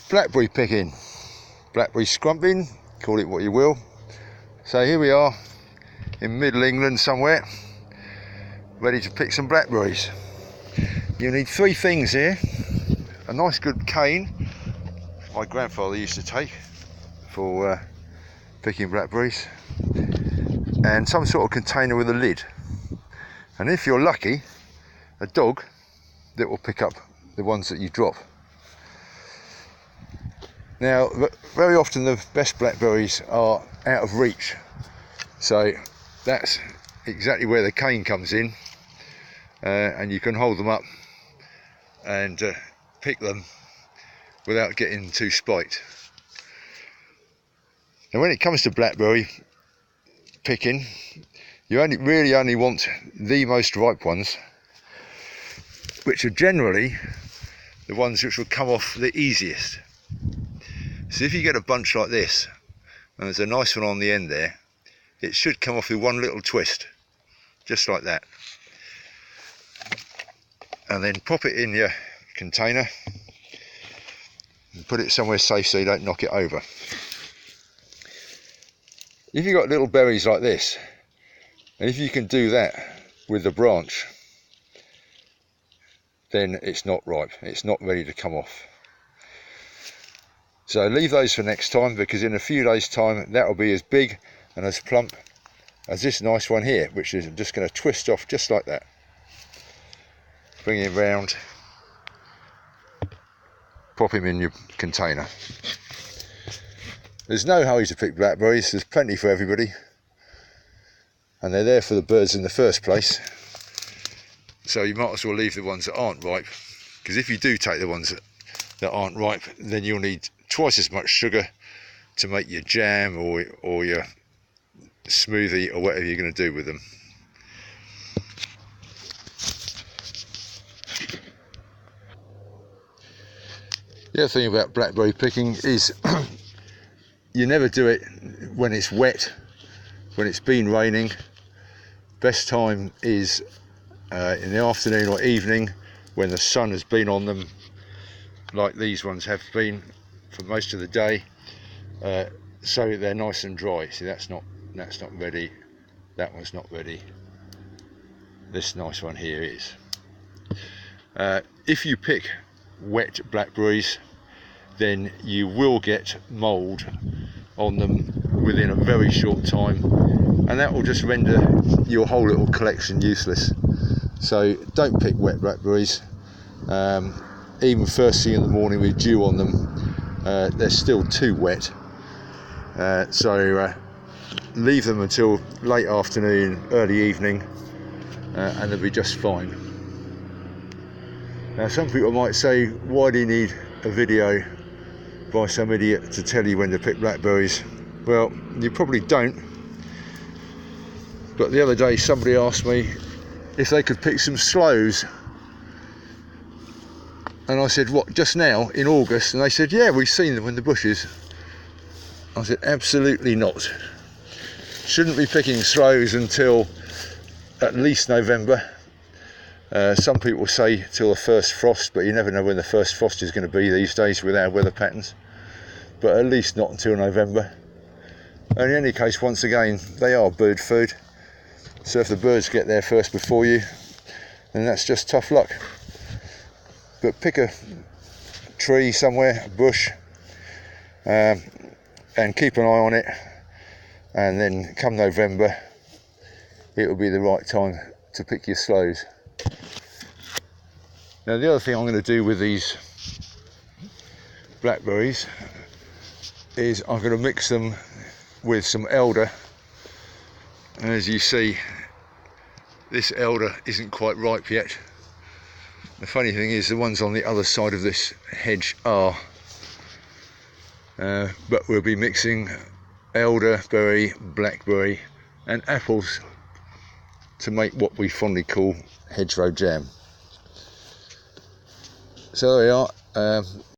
Blackberry picking, blackberry scrumping, call it what you will. So here we are in Middle England somewhere, ready to pick some blackberries. You need three things here: a nice good cane, my grandfather used to take for picking blackberries, and some sort of container with a lid, and if you're lucky, a dog that will pick up the ones that you drop. Now, very often the best blackberries are out of reach, so that's exactly where the cane comes in, and you can hold them up and pick them without getting too spiked. And when it comes to blackberry picking, you really only want the most ripe ones, which are generally the ones which will come off the easiest. So if you get a bunch like this, and there's a nice one on the end there, it should come off with one little twist, just like that. And then pop it in your container and put it somewhere safe so you don't knock it over. If you've got little berries like this, and if you can do that with the branch, then it's not ripe, it's not ready to come off. So leave those for next time, because in a few days time that will be as big and as plump as this nice one here, which is just going to twist off just like that. Bring him round, pop him in your container. There's no hurry to pick blackberries, there's plenty for everybody, and they're there for the birds in the first place. So you might as well leave the ones that aren't ripe, because if you do take the ones that aren't ripe, then you'll need twice as much sugar to make your jam or your smoothie or whatever you're going to do with them. The other thing about blackberry picking is you never do it when it's wet, when it's been raining. Best time is in the afternoon or evening, when the sun has been on them, like these ones have been for most of the day, so they're nice and dry. See, that's not ready, that one's not ready, this nice one here is. If you pick wet blackberries, then you will get mould on them within a very short time, and that will just render your whole little collection useless. So don't pick wet blackberries, even first thing in the morning with dew on them. They're still too wet, so leave them until late afternoon, early evening, and they'll be just fine. Now, some people might say, why do you need a video by some idiot to tell you when to pick blackberries? Well, you probably don't, but the other day somebody asked me if they could pick some sloes, and I said, what, just now in August? And they said, yeah, we've seen them in the bushes. I said, absolutely not. Shouldn't be picking sloes until at least November. Some people say till the first frost, but you never know when the first frost is going to be these days with our weather patterns. But at least not until November. And in any case, once again, they are bird food. So if the birds get there first before you, then that's just tough luck. But pick a tree somewhere, a bush, and keep an eye on it, and then come November, it will be the right time to pick your sloes. Now, the other thing I'm going to do with these blackberries is I'm going to mix them with some elder. And as you see, this elder isn't quite ripe yet. The funny thing is, the ones on the other side of this hedge are, but we'll be mixing elderberry, blackberry and apples to make what we fondly call hedgerow jam. So there we are.